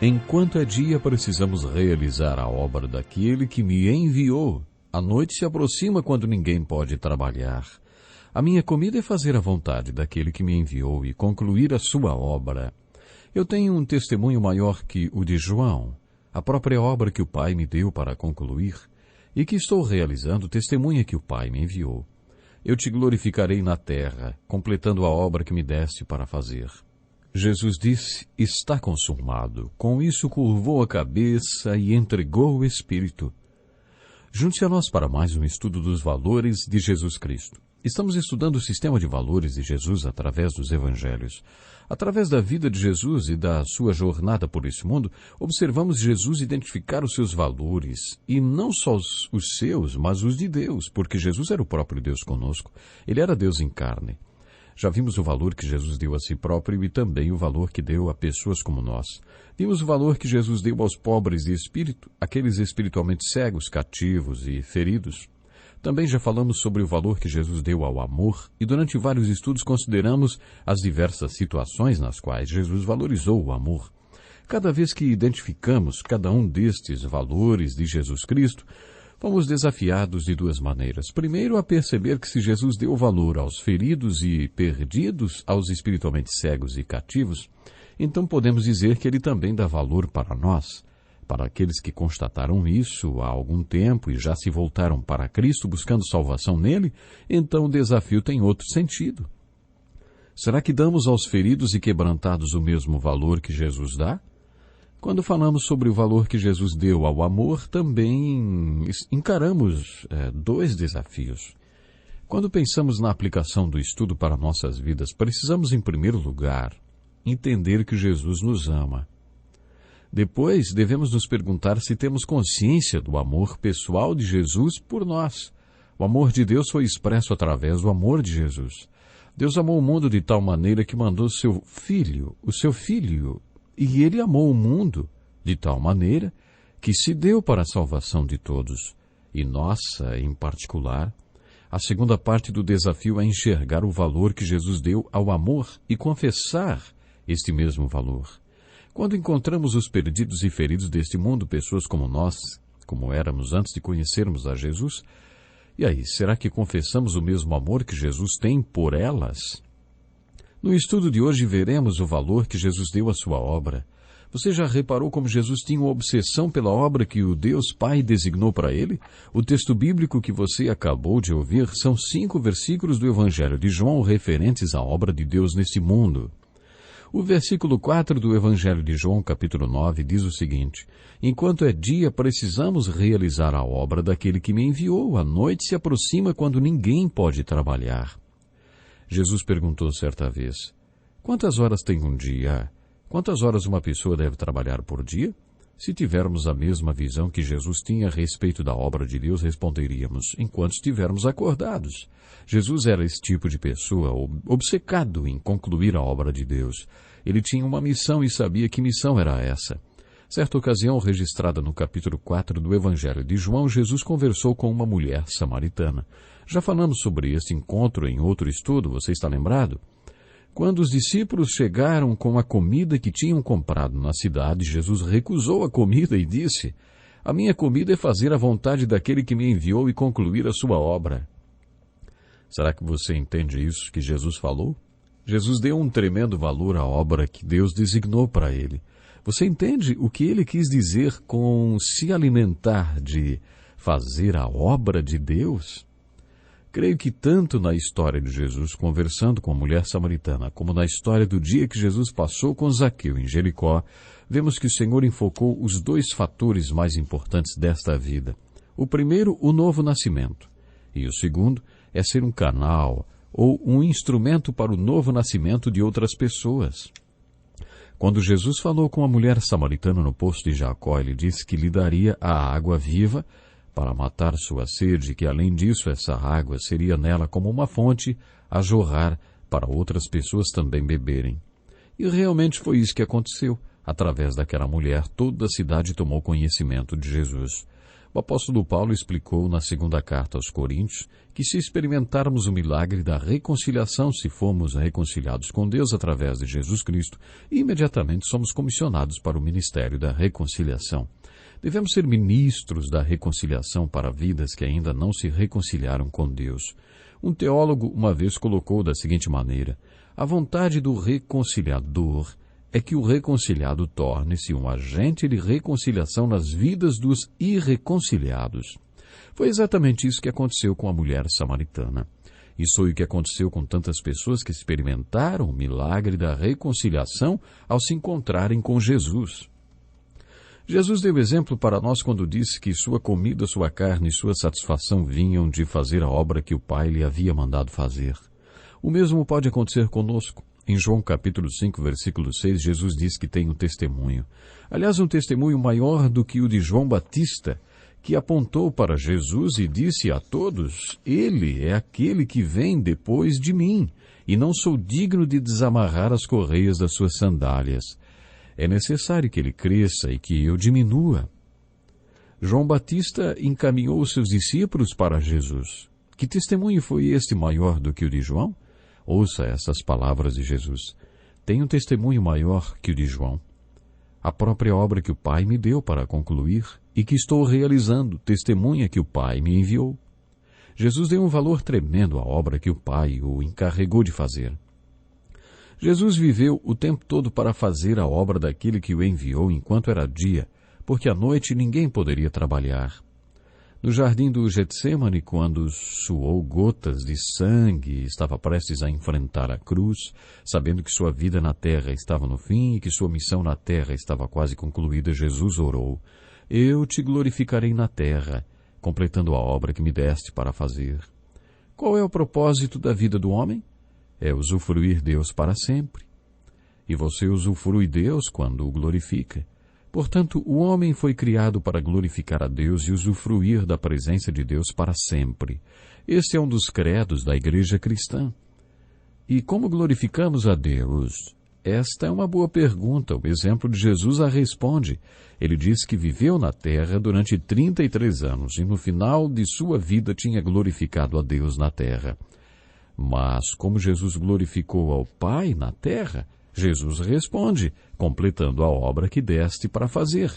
Enquanto é dia, precisamos realizar a obra daquele que me enviou. A noite se aproxima quando ninguém pode trabalhar. A minha comida é fazer a vontade daquele que me enviou e concluir a sua obra. Eu tenho um testemunho maior que o de João, a própria obra que o Pai me deu para concluir, e que estou realizando testemunha que o Pai me enviou. Eu te glorificarei na terra, completando a obra que me deste para fazer. Jesus disse, está consumado. Com isso curvou a cabeça e entregou o Espírito. Junte-se a nós para mais um estudo dos valores de Jesus Cristo. Estamos estudando o sistema de valores de Jesus através dos Evangelhos. Através da vida de Jesus e da sua jornada por esse mundo, observamos Jesus identificar os seus valores, e não só os seus, mas os de Deus, porque Jesus era o próprio Deus conosco. Ele era Deus em carne. Já vimos o valor que Jesus deu a si próprio e também o valor que deu a pessoas como nós. Vimos o valor que Jesus deu aos pobres de espírito, aqueles espiritualmente cegos, cativos e feridos. Também já falamos sobre o valor que Jesus deu ao amor e durante vários estudos consideramos as diversas situações nas quais Jesus valorizou o amor. Cada vez que identificamos cada um destes valores de Jesus Cristo, fomos desafiados de duas maneiras. Primeiro, a perceber que se Jesus deu valor aos feridos e perdidos, aos espiritualmente cegos e cativos, então podemos dizer que ele também dá valor para nós. Para aqueles que constataram isso há algum tempo e já se voltaram para Cristo buscando salvação nele, então o desafio tem outro sentido. Será que damos aos feridos e quebrantados o mesmo valor que Jesus dá? Quando falamos sobre o valor que Jesus deu ao amor, também encaramos dois desafios. Quando pensamos na aplicação do estudo para nossas vidas, precisamos, em primeiro lugar, entender que Jesus nos ama. Depois, devemos nos perguntar se temos consciência do amor pessoal de Jesus por nós. O amor de Deus foi expresso através do amor de Jesus. Deus amou o mundo de tal maneira que mandou o seu Filho, e ele amou o mundo de tal maneira que se deu para a salvação de todos, e nossa em particular. A segunda parte do desafio é enxergar o valor que Jesus deu ao amor e confessar este mesmo valor. Quando encontramos os perdidos e feridos deste mundo, pessoas como nós, como éramos antes de conhecermos a Jesus, e aí, será que confessamos o mesmo amor que Jesus tem por elas? No estudo de hoje veremos o valor que Jesus deu à sua obra. Você já reparou como Jesus tinha uma obsessão pela obra que o Deus Pai designou para ele? O texto bíblico que você acabou de ouvir são 5 versículos do Evangelho de João referentes à obra de Deus neste mundo. O versículo 4 do Evangelho de João, capítulo 9, diz o seguinte: enquanto é dia, precisamos realizar a obra daquele que me enviou. A noite se aproxima quando ninguém pode trabalhar. Jesus perguntou certa vez, quantas horas tem um dia? Quantas horas uma pessoa deve trabalhar por dia? Se tivermos a mesma visão que Jesus tinha a respeito da obra de Deus, responderíamos, enquanto estivermos acordados. Jesus era esse tipo de pessoa, obcecado em concluir a obra de Deus. Ele tinha uma missão e sabia que missão era essa. Certa ocasião, registrada no capítulo 4 do Evangelho de João, Jesus conversou com uma mulher samaritana. Já falamos sobre este encontro em outro estudo, você está lembrado? Quando os discípulos chegaram com a comida que tinham comprado na cidade, Jesus recusou a comida e disse, a minha comida é fazer a vontade daquele que me enviou e concluir a sua obra. Será que você entende isso que Jesus falou? Jesus deu um tremendo valor à obra que Deus designou para ele. Você entende o que ele quis dizer com se alimentar de fazer a obra de Deus? Creio que tanto na história de Jesus conversando com a mulher samaritana, como na história do dia que Jesus passou com Zaqueu em Jericó, vemos que o Senhor enfocou os 2 fatores mais importantes desta vida. O primeiro, o novo nascimento. E o segundo, é ser um canal ou um instrumento para o novo nascimento de outras pessoas. Quando Jesus falou com a mulher samaritana no poço de Jacó, ele disse que lhe daria a água viva para matar sua sede, que além disso essa água seria nela como uma fonte a jorrar para outras pessoas também beberem. E realmente foi isso que aconteceu. Através daquela mulher, toda a cidade tomou conhecimento de Jesus. O apóstolo Paulo explicou na segunda carta aos Coríntios que se experimentarmos o milagre da reconciliação, se formos reconciliados com Deus através de Jesus Cristo, imediatamente somos comissionados para o ministério da reconciliação. Devemos ser ministros da reconciliação para vidas que ainda não se reconciliaram com Deus. Um teólogo uma vez colocou da seguinte maneira: a vontade do reconciliador é que o reconciliado torne-se um agente de reconciliação nas vidas dos irreconciliados. Foi exatamente isso que aconteceu com a mulher samaritana. Isso foi o que aconteceu com tantas pessoas que experimentaram o milagre da reconciliação ao se encontrarem com Jesus. Jesus deu exemplo para nós quando disse que sua comida, sua carne e sua satisfação vinham de fazer a obra que o Pai lhe havia mandado fazer. O mesmo pode acontecer conosco. Em João capítulo 5, versículo 6, Jesus diz que tem um testemunho. Aliás, um testemunho maior do que o de João Batista, que apontou para Jesus e disse a todos: Ele é aquele que vem depois de mim, e não sou digno de desamarrar as correias das suas sandálias. É necessário que ele cresça e que eu diminua. João Batista encaminhou os seus discípulos para Jesus. Que testemunho foi este maior do que o de João? Ouça essas palavras de Jesus. Tenho um testemunho maior que o de João. A própria obra que o Pai me deu para concluir e que estou realizando, testemunha que o Pai me enviou. Jesus deu um valor tremendo à obra que o Pai o encarregou de fazer. Jesus viveu o tempo todo para fazer a obra daquele que o enviou enquanto era dia, porque à noite ninguém poderia trabalhar. No jardim do Getsêmani, quando suou gotas de sangue e estava prestes a enfrentar a cruz, sabendo que sua vida na terra estava no fim e que sua missão na terra estava quase concluída, Jesus orou: Eu te glorificarei na terra, completando a obra que me deste para fazer. Qual é o propósito da vida do homem? É usufruir Deus para sempre. E você usufrui Deus quando o glorifica. Portanto, o homem foi criado para glorificar a Deus e usufruir da presença de Deus para sempre. Este é um dos credos da igreja cristã. E como glorificamos a Deus? Esta é uma boa pergunta. O exemplo de Jesus a responde. Ele diz que viveu na terra durante 33 anos e no final de sua vida tinha glorificado a Deus na terra. Mas como Jesus glorificou ao Pai na terra, Jesus responde, completando a obra que deste para fazer.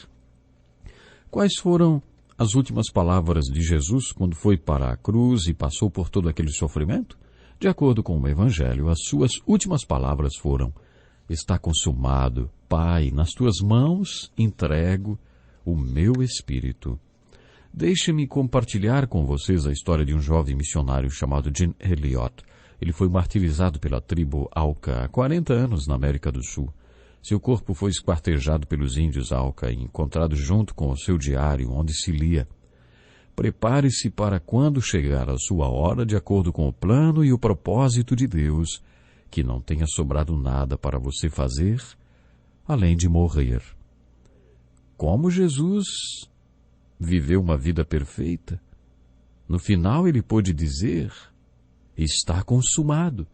Quais foram as últimas palavras de Jesus quando foi para a cruz e passou por todo aquele sofrimento? De acordo com o Evangelho, as suas últimas palavras foram: Está consumado, Pai, nas tuas mãos entrego o meu espírito. Deixe-me compartilhar com vocês a história de um jovem missionário chamado Jim Elliot. Ele foi martirizado pela tribo Auca há 40 anos na América do Sul. Seu corpo foi esquartejado pelos índios Auca e encontrado junto com o seu diário, onde se lia: Prepare-se para quando chegar a sua hora, de acordo com o plano e o propósito de Deus, que não tenha sobrado nada para você fazer, além de morrer. Como Jesus viveu uma vida perfeita, no final ele pôde dizer: Está consumado.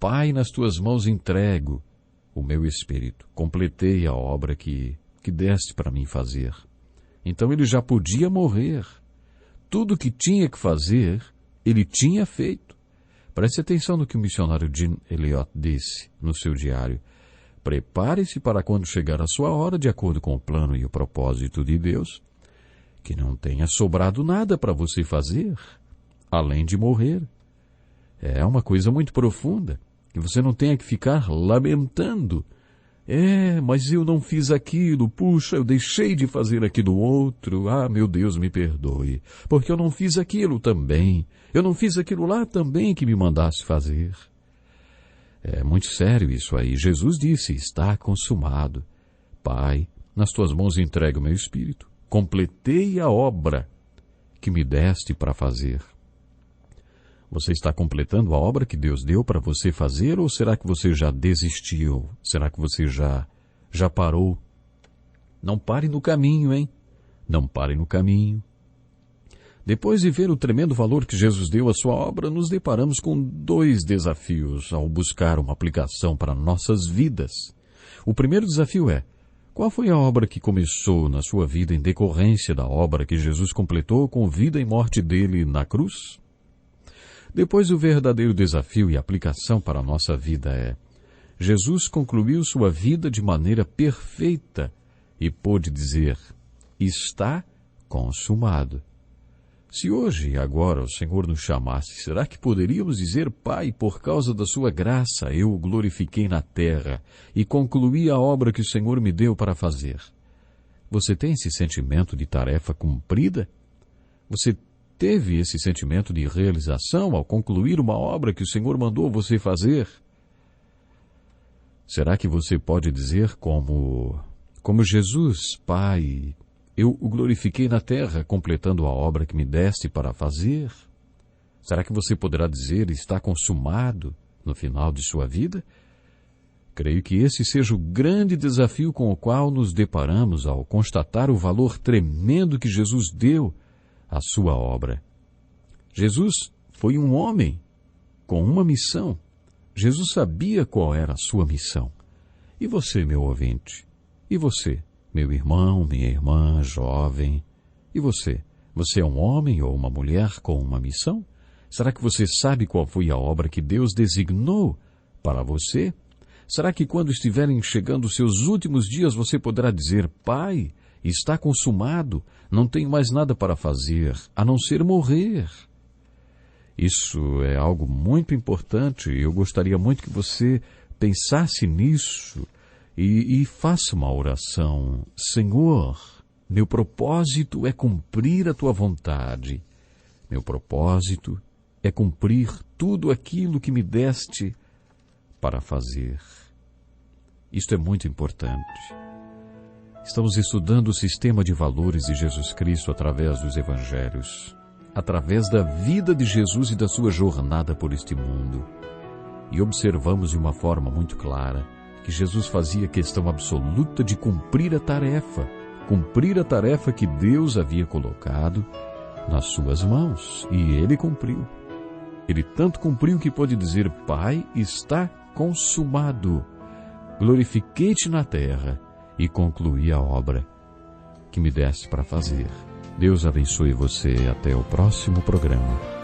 Pai, nas tuas mãos entrego o meu espírito. Completei a obra que deste para mim fazer. Então ele já podia morrer. Tudo o que tinha que fazer, ele tinha feito. Preste atenção no que o missionário Jim Elliot disse no seu diário. Prepare-se para quando chegar a sua hora, de acordo com o plano e o propósito de Deus, que não tenha sobrado nada para você fazer, além de morrer. É uma coisa muito profunda, que você não tenha que ficar lamentando. Mas eu não fiz aquilo, puxa, eu deixei de fazer aquilo outro, meu Deus, me perdoe, porque eu não fiz aquilo também, eu não fiz aquilo lá também que me mandasse fazer. É muito sério isso aí. Jesus disse: Está consumado. Pai, nas tuas mãos entrego o meu espírito. Completei a obra que me deste para fazer. Você está completando a obra que Deus deu para você fazer, ou será que você já desistiu? Será que você já parou? Não pare no caminho, hein? Não pare no caminho. Depois de ver o tremendo valor que Jesus deu à sua obra, nos deparamos com 2 desafios ao buscar uma aplicação para nossas vidas. O primeiro desafio é: Qual foi a obra que começou na sua vida em decorrência da obra que Jesus completou com vida e morte dele na cruz? Depois, o verdadeiro desafio e aplicação para a nossa vida é: Jesus concluiu sua vida de maneira perfeita e pôde dizer: está consumado. Se hoje e agora o Senhor nos chamasse, será que poderíamos dizer: Pai, por causa da sua graça eu o glorifiquei na terra e concluí a obra que o Senhor me deu para fazer? Você tem esse sentimento de tarefa cumprida? Você teve esse sentimento de realização ao concluir uma obra que o Senhor mandou você fazer? Será que você pode dizer como Jesus: Pai, eu o glorifiquei na terra, completando a obra que me deste para fazer? Será que você poderá dizer: está consumado, no final de sua vida? Creio que esse seja o grande desafio com o qual nos deparamos ao constatar o valor tremendo que Jesus deu à sua obra. Jesus foi um homem com uma missão. Jesus sabia qual era a sua missão. E você, meu ouvinte? E você, meu irmão, minha irmã, jovem? E você? Você é um homem ou uma mulher com uma missão? Será que você sabe qual foi a obra que Deus designou para você? Será que quando estiverem chegando os seus últimos dias você poderá dizer: Pai, está consumado, não tenho mais nada para fazer, a não ser morrer? Isso é algo muito importante e eu gostaria muito que você pensasse nisso e faça uma oração. Senhor, meu propósito é cumprir a tua vontade. Meu propósito é cumprir tudo aquilo que me deste para fazer. Isto é muito importante. Estamos estudando o sistema de valores de Jesus Cristo através dos evangelhos, através da vida de Jesus e da sua jornada por este mundo. E observamos de uma forma muito clara que Jesus fazia questão absoluta de cumprir a tarefa que Deus havia colocado nas suas mãos. E ele cumpriu. Ele tanto cumpriu que pôde dizer: Pai, está consumado. Glorifiquei-te na terra e concluí a obra que me deste para fazer. Deus abençoe você. Até o próximo programa.